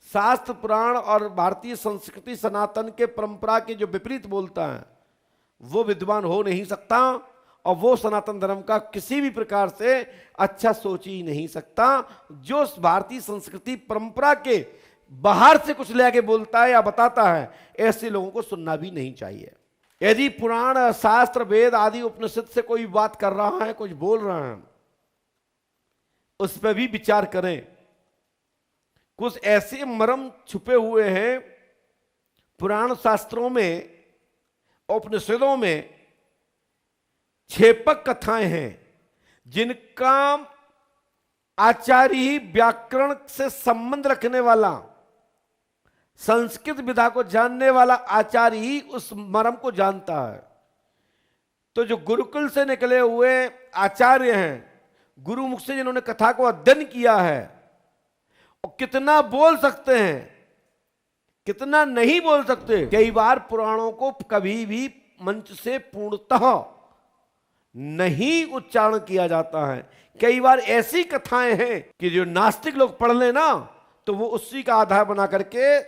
शास्त्र पुराण और भारतीय संस्कृति सनातन के परंपरा के जो विपरीत बोलता है वो विद्वान हो नहीं सकता, और वो सनातन धर्म का किसी भी प्रकार से अच्छा सोच ही नहीं सकता। जो भारतीय संस्कृति परंपरा के बाहर से कुछ लेके बोलता है या बताता है, ऐसे लोगों को सुनना भी नहीं चाहिए। यदि पुराण शास्त्र वेद आदि उपनिषद से कोई बात कर रहा है, कुछ बोल रहा है, उस पर भी विचार करें। कुछ ऐसे मर्म छुपे हुए हैं पुराण शास्त्रों में, उपनिषदों में छेपक कथाएं हैं जिनका आचार्य ही व्याकरण से संबंध रखने वाला, संस्कृत विधा को जानने वाला आचार्य ही उस मर्म को जानता है। तो जो गुरुकुल से निकले हुए आचार्य हैं, गुरुमुख से जिन्होंने कथा को अध्ययन किया है, और कितना बोल सकते हैं, कितना नहीं बोल सकते। कई बार पुराणों को कभी भी मंच से पूर्णतः नहीं उच्चारण किया जाता है। कई बार ऐसी कथाएं हैं कि जो नास्तिक लोग पढ़ लेना तो वो उसी का आधार बना करके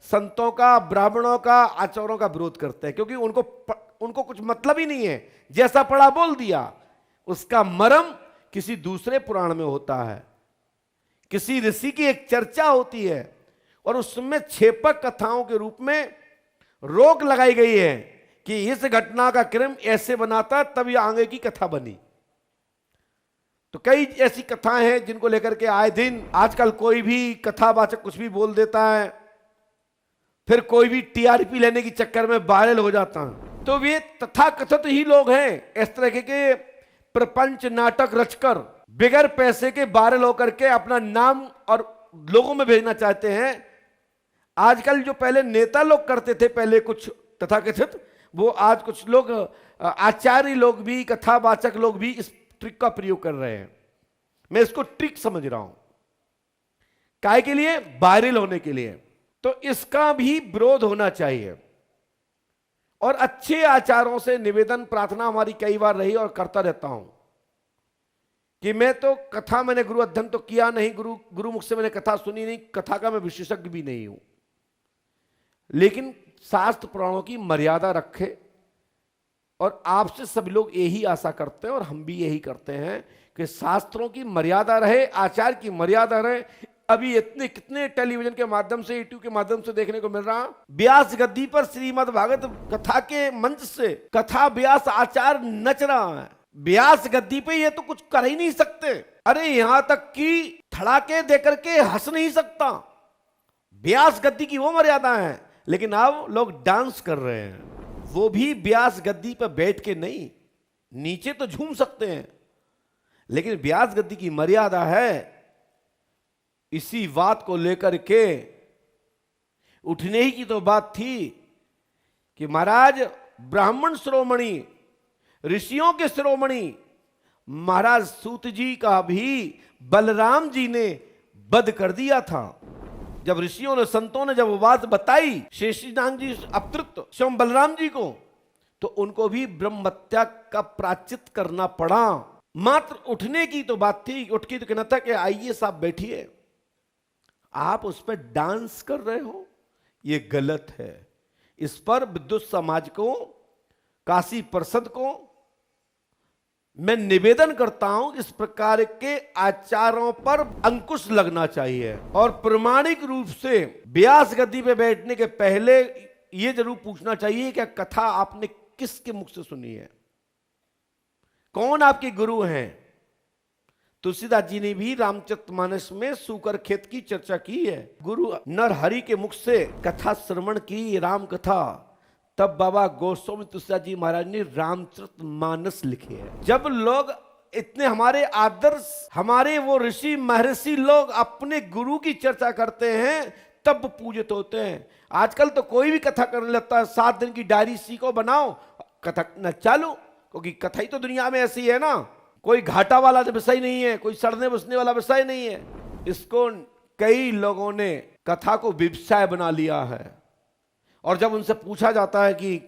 संतों का, ब्राह्मणों का, आचार्यों का विरोध करते हैं, क्योंकि उनको कुछ मतलब ही नहीं है, जैसा पढ़ा बोल दिया। उसका मर्म किसी दूसरे पुराण में होता है, किसी ऋषि की एक चर्चा होती है, और उसमें छेपक कथाओं के रूप में रोक लगाई गई है कि इस घटना का क्रम ऐसे बनाता तब ये आगे की कथा बनी। तो कई ऐसी कथाएं हैं जिनको लेकर के आए दिन आजकल कोई भी कथावाचक कुछ भी बोल देता है, फिर कोई भी टीआरपी लेने के चक्कर में वायरल हो जाता है। तो वे तथाकथित ही लोग हैं, इस तरह के प्रपंच नाटक रचकर बिगर पैसे के वायरल होकर के अपना नाम और लोगों में भेजना चाहते हैं। आजकल जो पहले नेता लोग करते थे, पहले कुछ तथाकथित, वो आज कुछ लोग आचार्य लोग भी, कथावाचक लोग भी इस ट्रिक का प्रयोग कर रहे हैं। मैं इसको ट्रिक समझ रहा हूं, काहे के लिए? वायरल होने के लिए। तो इसका भी विरोध होना चाहिए। और अच्छे आचारों से निवेदन प्रार्थना हमारी कई बार रही और करता रहता हूं कि मैं तो कथा, मैंने गुरु अध्ययन तो किया नहीं, गुरुमुख से मैंने कथा सुनी नहीं, कथा का मैं विशेषज्ञ भी नहीं हूं, लेकिन शास्त्र पुराणों की मर्यादा रखे। और आपसे सभी लोग यही आशा करते हैं और हम भी यही करते हैं कि शास्त्रों की मर्यादा रहे, आचार की मर्यादा रहे। अभी इतने कितने टेलीविजन के माध्यम से, यूट्यूब के माध्यम से देखने को मिल रहा, व्यास गद्दी पर श्रीमद् भागवत कथा के मंच से कथा व्यास आचार नच रहा है। व्यास गद्दी पे ये तो कुछ कर ही नहीं सकते। अरे यहां तक कि धड़ाके देकर के हंस नहीं सकता। व्यास गद्दी की वो मर्यादा है, लेकिन अब लोग डांस कर रहे हैं, वो भी व्यास गद्दी पर बैठ के नहीं, नीचे तो झूम सकते हैं, लेकिन व्यास गद्दी की मर्यादा है। इसी बात को लेकर के उठने ही की तो बात थी कि महाराज ब्राह्मण शिरोमणि, ऋषियों के शिरोमणि महाराज सूत जी का भी बलराम जी ने वध कर दिया था। जब ऋषियों ने, संतों ने जब वो बात बताई शेषनाग जी अपतृत स्वयं बलराम जी को, तो उनको भी ब्रह्म हत्या का प्रायश्चित करना पड़ा। मात्र उठने की तो बात थी, उठ के तो कहना था कि आइए साहब बैठिए, आप उस पर डांस कर रहे हो, ये गलत है। इस पर विद्युत समाज को, काशी परिषद को मैं निवेदन करता हूं, इस प्रकार के आचारों पर अंकुश लगना चाहिए। और प्रमाणिक रूप से व्यास गद्दी पे बैठने के पहले यह जरूर पूछना चाहिए कि कथा आपने किसके मुख से सुनी है, कौन आपके गुरु हैं। तुलसीदास जी ने भी रामचरितमानस में सूकर खेत की चर्चा की है। गुरु नरहरि के मुख से कथा श्रवण की, राम कथा, तब बाबा गोस्वामी तुलसीदास जी महाराज ने रामचरितमानस लिखे हैं। जब लोग इतने हमारे आदर्श, हमारे वो ऋषि महर्षि लोग अपने गुरु की चर्चा करते हैं, तब पूजित होते हैं। आजकल तो कोई भी कथा करने लगता है, 7 दिन की डायरी सीखो, बनाओ, कथा न चालू, क्योंकि कथा ही तो दुनिया में ऐसी है ना। कोई घाटा वाला विषय नहीं है, कोई सड़ने बसने वाला विषय नहीं है। इसको कई लोगों ने कथा को व्यवसाय बना लिया है। और जब उनसे पूछा जाता है कि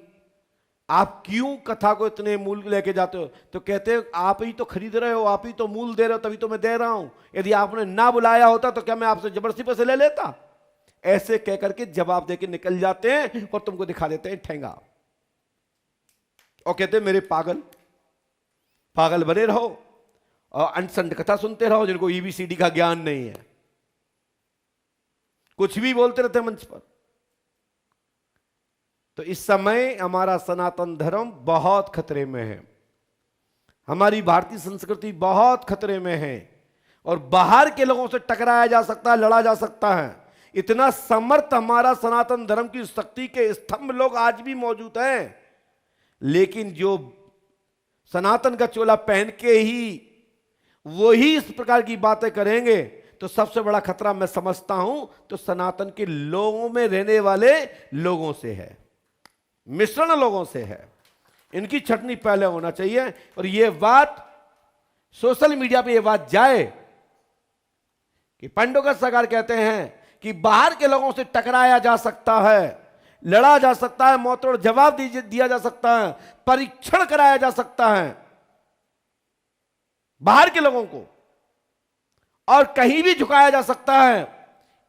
आप क्यों कथा को इतने मूल लेके जाते हो, तो कहते हैं आप ही तो खरीद रहे हो, आप ही तो मूल दे रहे हो, तभी तो मैं दे रहा हूं। यदि आपने ना बुलाया होता तो क्या मैं आपसे जबरदस्ती पैसे ले लेता? ऐसे कह करके जवाब देके निकल जाते हैं और तुमको दिखा देते हैं ठेंगा और कहते हैं मेरे पागल पागल बने रहो और अनसंड कथा सुनते रहो, जिनको ईबीसीडी का ज्ञान नहीं है, कुछ भी बोलते रहते हैं मंच पर। तो इस समय हमारा सनातन धर्म बहुत खतरे में है, हमारी भारतीय संस्कृति बहुत खतरे में है और बाहर के लोगों से टकराया जा सकता है, लड़ा जा सकता है। इतना समर्थ हमारा सनातन धर्म की शक्ति के स्तंभ लोग आज भी मौजूद हैं, लेकिन जो सनातन का चोला पहन के ही वही इस प्रकार की बातें करेंगे तो सबसे बड़ा खतरा मैं समझता हूं तो सनातन के लोगों में रहने वाले लोगों से है, मिश्रण लोगों से है। इनकी छटनी पहले होना चाहिए और ये बात सोशल मीडिया पे ये बात जाए कि पांडुरंग सरकार कहते हैं कि बाहर के लोगों से टकराया जा सकता है, लड़ा जा सकता है, मौतोड़ जवाब दिया जा सकता है, परीक्षण कराया जा सकता है बाहर के लोगों को और कहीं भी झुकाया जा सकता है।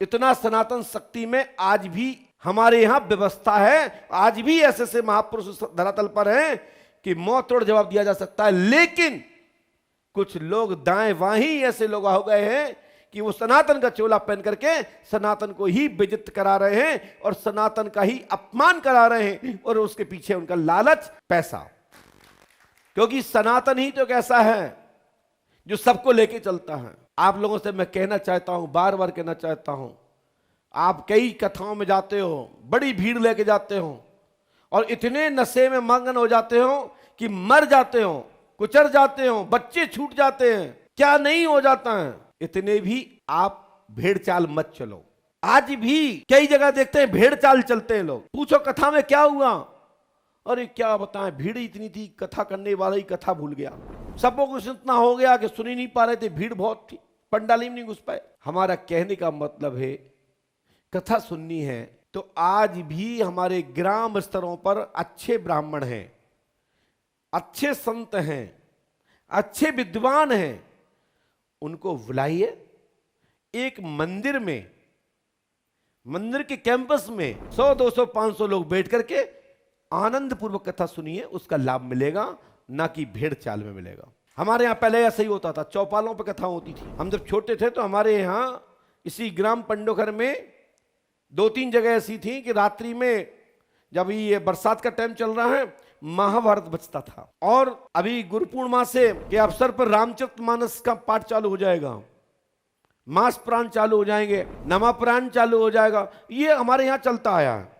इतना सनातन शक्ति में आज भी हमारे यहां व्यवस्था है, आज भी ऐसे महापुरुष धरातल पर हैं कि मौत तोड़ जवाब दिया जा सकता है। लेकिन कुछ लोग दाएं वाही ऐसे लोग हो गए हैं कि वो सनातन का चोला पहन करके सनातन को ही बेइज्जत करा रहे हैं और सनातन का ही अपमान करा रहे हैं और उसके पीछे उनका लालच पैसा, क्योंकि सनातन ही तो कैसा है जो सबको लेके चलता है। आप लोगों से मैं कहना चाहता हूं, बार बार कहना चाहता हूं, आप कई कथाओं में जाते हो, बड़ी भीड़ लेके जाते हो और इतने नशे में मगन हो जाते हो कि मर जाते हो, कुचर जाते हो, बच्चे छूट जाते हैं, क्या नहीं हो जाता है। इतने भी आप भेड़ चाल मत चलो। आज भी कई जगह देखते हैं भेड़ चाल चलते हैं लोग, पूछो कथा में क्या हुआ, अरे क्या बताएं भीड़ इतनी थी, कथा करने वाला ही कथा भूल गया, सबको कुछ इतना हो गया कि सुन ही नहीं पा रहे थे, भीड़ बहुत थी, पंडाली में नहीं घुस पाए। हमारा कहने का मतलब है कथा सुननी है तो आज भी हमारे ग्राम स्तरों पर अच्छे ब्राह्मण हैं, अच्छे संत हैं, अच्छे विद्वान हैं, उनको बुलाइए। एक मंदिर में, मंदिर के कैंपस में 100, 200, 500 लोग बैठ करके आनंद पूर्वक कथा सुनिए, उसका लाभ मिलेगा, ना कि भेड़ चाल में मिलेगा। हमारे यहाँ पहले ऐसा ही होता था, चौपालों पर कथा होती थी। हम जब छोटे थे तो हमारे यहाँ इसी ग्राम पंडोखर में 2-3 जगह ऐसी थी कि रात्रि में जब ये बरसात का टाइम चल रहा है महाभारत बचता था और अभी गुरु पूर्णिमा से के अवसर पर रामचरितमानस का पाठ चालू हो जाएगा, मास प्राण चालू हो जाएंगे, नमा प्राण चालू हो जाएगा, ये हमारे यहाँ चलता आया है।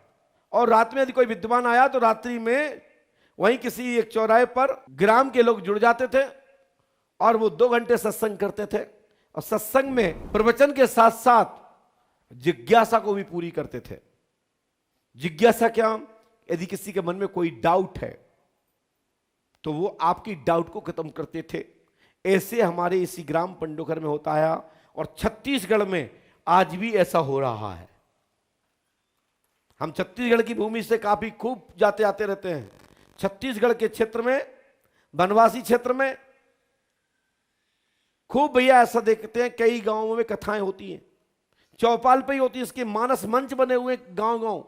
और रात में यदि कोई विद्वान आया तो रात्रि में वहीं किसी एक चौराहे पर ग्राम के लोग जुड़ जाते थे और वो 2 घंटे सत्संग करते थे और सत्संग में प्रवचन के साथ साथ जिज्ञासा को भी पूरी करते थे। जिज्ञासा क्या, यदि किसी के मन में कोई डाउट है तो वो आपकी डाउट को खत्म करते थे। ऐसे हमारे इसी ग्राम पंडोखर में होता है और छत्तीसगढ़ में आज भी ऐसा हो रहा है। हम छत्तीसगढ़ की भूमि से काफी खूब जाते आते रहते हैं। छत्तीसगढ़ के क्षेत्र में, वनवासी क्षेत्र में खूब भैया ऐसा देखते हैं, कई गांवों में कथाएं होती हैं, चौपाल पे ही होती है, इसके मानस मंच बने हुए गांव गांव,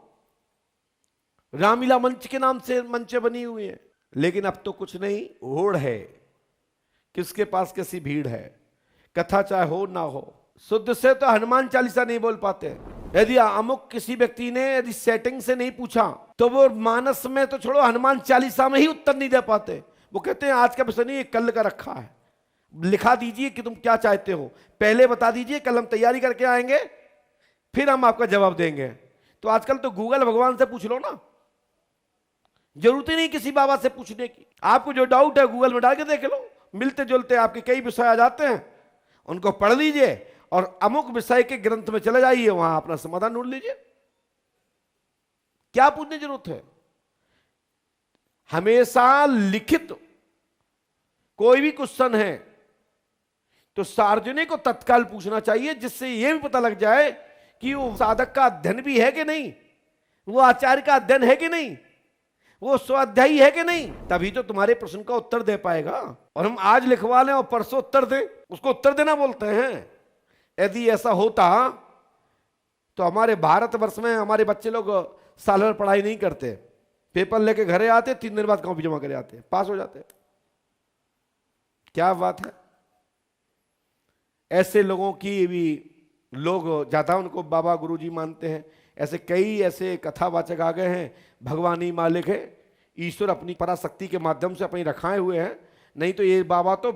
रामलीला मंच के नाम से मंचे बनी हुई है। लेकिन अब तो कुछ नहीं, होड़ है, किसके पास कैसी भीड़ है, कथा चाहे हो ना हो। शुद्ध से तो हनुमान चालीसा नहीं बोल पाते। यदि अमुक किसी व्यक्ति ने यदि सेटिंग से नहीं पूछा तो वो मानस में तो छोड़ो, हनुमान चालीसा में ही उत्तर नहीं दे पाते। वो कहते हैं आज का विषय नहीं, कल का रखा है, लिखा दीजिए कि तुम क्या चाहते हो, पहले बता दीजिए, कल हम तैयारी करके आएंगे, फिर हम आपका जवाब देंगे। तो आजकल तो गूगल भगवान से पूछ लो ना, जरूरत ही नहीं किसी बाबा से पूछने की। आपको जो डाउट है गूगल में डाल के देख लो, मिलते जुलते आपके कई विषय आ जाते हैं, उनको पढ़ लीजिए और अमुक विषय के ग्रंथ में चले जाइए, वहां अपना समाधान ढूंढ लीजिए। क्या पूछने की जरूरत है। हमेशा लिखित कोई भी क्वेश्चन है तो सार्वजनिक को तत्काल पूछना चाहिए, जिससे यह भी पता लग जाए कि वो साधक का अध्ययन भी है कि नहीं, वो आचार्य का अध्ययन है कि नहीं, वो स्वाध्यायी है कि नहीं, तभी तो तुम्हारे प्रश्न का उत्तर दे पाएगा। और हम आज लिखवा लें और परसों उत्तर दें, उसको उत्तर देना बोलते हैं। यदि ऐसा होता तो हमारे भारतवर्ष में हमारे बच्चे लोग साल भर पढ़ाई नहीं करते, पेपर लेके घरे आते, 3 दिन बाद कॉपी जमा करे आते, पास हो जाते। क्या बात है। ऐसे लोगों की भी लोग ज्यादा उनको बाबा गुरुजी मानते हैं। ऐसे कई ऐसे कथावाचक आ गए हैं, भगवान ही मालिक है, ईश्वर अपनी पराशक्ति के माध्यम से अपनी रखाए हुए हैं। नहीं तो ये बाबा तो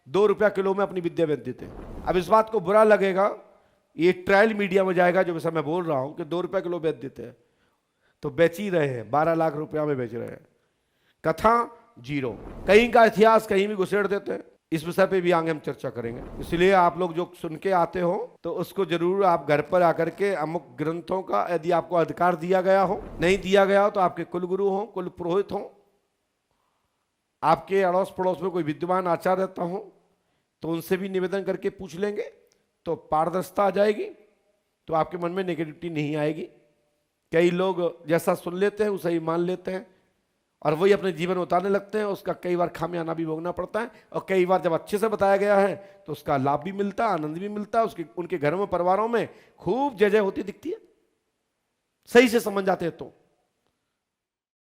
2 रुपया किलो में अपनी विद्या बेच देते। अब इस बात को बुरा लगेगा, ये ट्रायल मीडिया में जाएगा जो वैसा मैं बोल रहा हूं कि 2 रुपया किलो बेच देते हैं, तो बेच ही रहे हैं, 12 लाख रुपया में बेच रहे हैं। कथा जीरो, कहीं का इतिहास कहीं भी घुसेड़ देते हैं। इस विषय पे भी आगे हम चर्चा करेंगे, इसलिए आप लोग जो सुन के आते हो तो उसको जरूर आप घर पर आकर के अमुक ग्रंथों का यदि आपको अधिकार दिया गया हो, नहीं दिया गया हो तो आपके कुल गुरु हो, कुल पुरोहित हो, आपके अड़ोस पड़ोस में कोई विद्वान आचार्य रहता हो तो उनसे भी निवेदन करके पूछ लेंगे, तो पारदर्शिता आ जाएगी, तो आपके मन में नेगेटिविटी नहीं आएगी। कई लोग जैसा सुन लेते हैं उसे ही मान लेते हैं और वही अपने जीवन में उतारने लगते हैं, उसका कई बार खामियाना भी भोगना पड़ता है। और कई बार जब अच्छे से बताया गया है तो उसका लाभ भी मिलता है, आनंद भी मिलता है, उसके उनके घरों में परिवारों में खूब जय जय होती दिखती है, सही से समझ जाते हैं तो।